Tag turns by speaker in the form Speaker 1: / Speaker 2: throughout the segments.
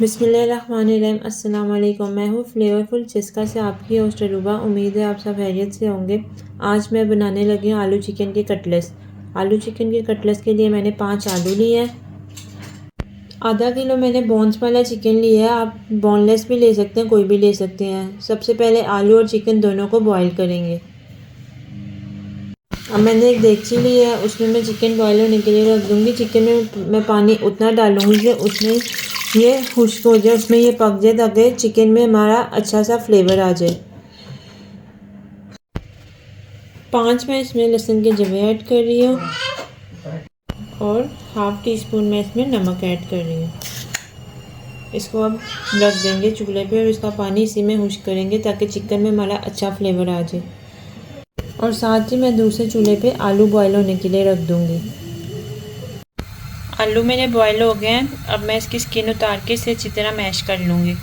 Speaker 1: बिस्मिल्लाहिर्रहमानिर्रहीम। अस्सलाम वालेकुम। मैं हूँ फ्लेवरफुल जिसका से आपकी होस्ट रूबा। उम्मीद है आप सब खैरियत से होंगे। आज मैं बनाने लगी हूँ आलू चिकन के कटलेट्स। आलू चिकन के कटलेट्स के लिए मैंने 5 आलू लिए हैं। आधा किलो मैंने बोन्स वाला चिकन लिया है। आप बोनलेस भी ले सकते हैं, कोई भी ले सकते हैं। सबसे पहले आलू और चिकन दोनों को बॉईल करेंगे। अब मैंने एक देगची ली है, उसमें मैं चिकन बॉईल होने के लिए रख दूँगी। चिकन में मैं पानी उतना डालूँगी कि उसमें ये खुश्क हो जाए, उसमें ये पक जाए, ताकि चिकन में हमारा अच्छा सा फ्लेवर आ जाए। 5 मैं इसमें लहसुन के जवे ऐड कर रही हूँ और हाफ़ टी स्पून मैं इसमें नमक ऐड कर रही हूँ। इसको अब रख देंगे चूल्हे पे और इसका पानी इसी में खुश्क करेंगे ताकि चिकन में हमारा अच्छा फ्लेवर आ जाए। और साथ ही मैं दूसरे चूल्हे पे आलू बॉईल होने के लिए रख दूँगी। आलू मेरे बॉईल हो गए हैं। अब मैं इसकी स्किन उतार के इसे अच्छी तरह मैश कर लूँगी।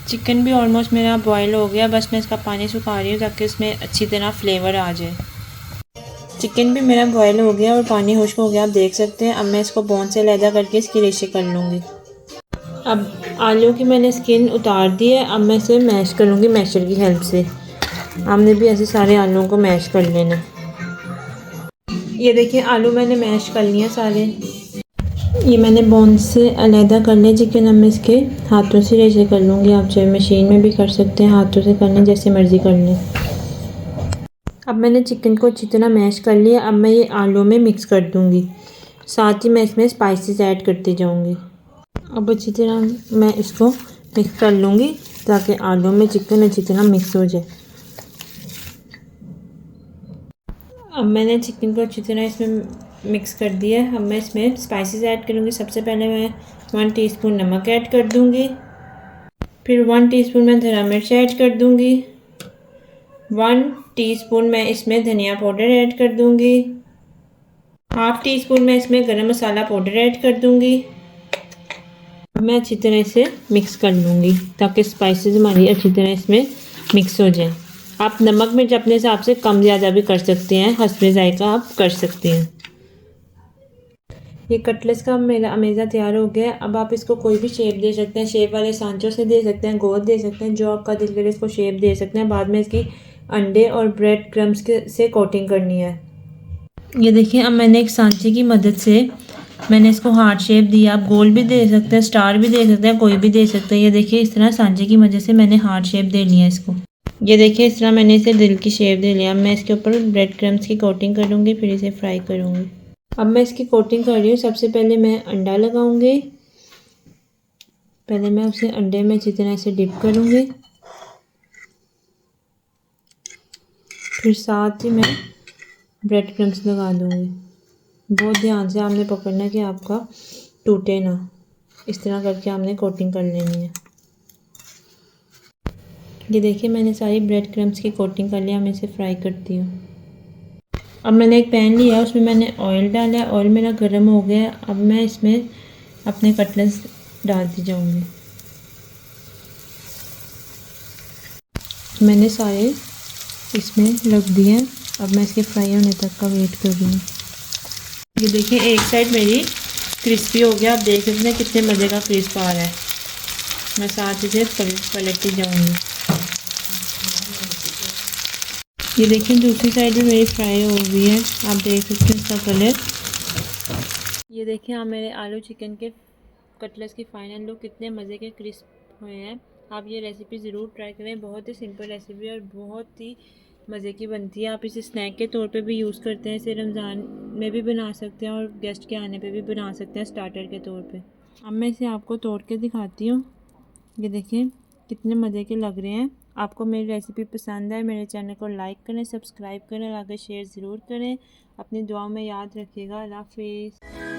Speaker 1: चिकन भी ऑलमोस्ट मेरा बॉईल हो गया, बस मैं इसका पानी सुखा रही हूँ ताकि इसमें अच्छी तरह फ्लेवर आ जाए। चिकन भी मेरा बॉईल हो गया और पानी खुश्क हो गया, आप देख सकते हैं। अब मैं इसको बोन से अलहदा करके इसकी रेशे कर लूँगी। अब आलू की मैंने स्किन उतार दी है। अब मैं इसे मैश कर लूँगी मैशर की हेल्प से। हमने भी ऐसे सारे आलूओं को मैश कर लेना। ये देखिए आलू मैंने मैश कर लिए सारे। ये मैंने बोन से अलहदा कर लिया चिकन। अब मैं इसके हाथों से रेशे कर लूँगी। आप चाहे मशीन में भी कर सकते हैं, हाथों से करना जैसे मर्ज़ी कर लें। अब मैंने चिकन को अच्छी तरह मैश कर लिया। अब मैं ये आलू में मिक्स कर दूँगी, साथ ही मैं इसमें स्पाइसेस ऐड करती जाऊँगी। अब अच्छी तरह मैं इसको मिक्स कर लूँगी ताकि आलू में चिकन अच्छी तरह मिक्स हो जाए। अब मैंने चिकन को अच्छी तरह इसमें मिक्स कर दिया है। अब मैं इसमें स्पाइसेस ऐड करूँगी। सबसे पहले मैं 1 टीस्पून नमक ऐड कर दूँगी, फिर 1 टीस्पून मैं हरा मिर्च ऐड कर दूँगी, 1 टीस्पून मैं इसमें धनिया पाउडर ऐड कर दूँगी, हाफ़ टी स्पून मैं इसमें गरम मसाला पाउडर ऐड कर दूँगी। अब मैं अच्छी तरह से मिक्स कर लूँगी ताकि स्पाइसेस हमारी अच्छी तरह इसमें मिक्स हो जाए। आप नमक मिर्च अपने हिसाब से कम ज़्यादा भी कर सकते हैं, हस्बे ज़ायक़ा आप कर सकते हैं। ये कटलेट्स का मेरा अमेज़ा तैयार हो गया है। अब आप इसको कोई भी शेप दे सकते हैं। शेप वाले सांचों से दे सकते हैं, गोल दे सकते हैं, जो आपका दिल करे इसको शेप दे सकते हैं। बाद में इसकी अंडे और ब्रेड क्रम्स के से कोटिंग करनी है। ये देखिए अब मैंने एक सांचे की मदद से मैंने इसको हार्ट शेप दिया। आप गोल भी दे सकते हैं, स्टार भी दे सकते हैं, कोई भी दे सकते हैं। ये देखिए इस तरह सांचे की मदद से मैंने हार्ट शेप दे लिया इसको। ये देखिए इस तरह मैंने इसे दिल की शेप दे लिया। अब मैं इसके ऊपर ब्रेड क्रम्स की कोटिंग करूँगी, फिर इसे फ्राई करूँगी। अब मैं इसकी कोटिंग कर रही हूँ। सबसे पहले मैं अंडा लगाऊंगी। पहले मैं उसे अंडे में अच्छी तरह से डिप करूँगी, फिर साथ ही मैं ब्रेड क्रम्स लगा दूँगी। बहुत ध्यान से आपने पकड़ना है कि आपका टूटे ना। इस तरह करके हमने कोटिंग कर लेनी है। ये देखिए मैंने सारी ब्रेड क्रम्स की कोटिंग कर लिया। मैं इसे फ्राई करती हूँ। अब मैंने एक पैन लिया, उसमें मैंने ऑयल डाला है। ऑयल मेरा गर्म हो गया है। अब मैं इसमें अपने कटलेट्स डालती जाऊँगी। मैंने सारे इसमें रख दिए हैं। अब मैं इसके फ्राई होने तक का वेट कर रही हूँ। ये देखिए एक साइड मेरी क्रिस्पी हो गया। आप देख सकते हैं कितने मज़े का क्रिस्प आ रहा है। मैं साथ इसे पलटती जाऊँगी। ये देखिए दूसरी साइड भी मेरी फ्राई हो गई है। आप देख सकते हैं इसका कलर। ये देखिए आप मेरे आलू चिकन के कटलेट्स की फाइनल लुक कितने मज़े के क्रिस्प हुए हैं। आप ये रेसिपी ज़रूर ट्राई करें। बहुत ही सिंपल रेसिपी और बहुत ही मज़े की बनती है। आप इसे स्नैक के तौर पे भी यूज़ करते हैं। इसे रमज़ान में भी बना सकते हैं और गेस्ट के आने पे भी बना सकते हैं स्टार्टर के तौर पे। अब मैं इसे आपको तोड़ के दिखाती हूँ। ये देखिए कितने मज़े के लग रहे हैं। आपको मेरी रेसिपी पसंद है, मेरे चैनल को लाइक करें, सब्सक्राइब करें और आगे शेयर ज़रूर करें। अपनी दुआओं में याद रखिएगा। अल्लाह हाफ़िज़।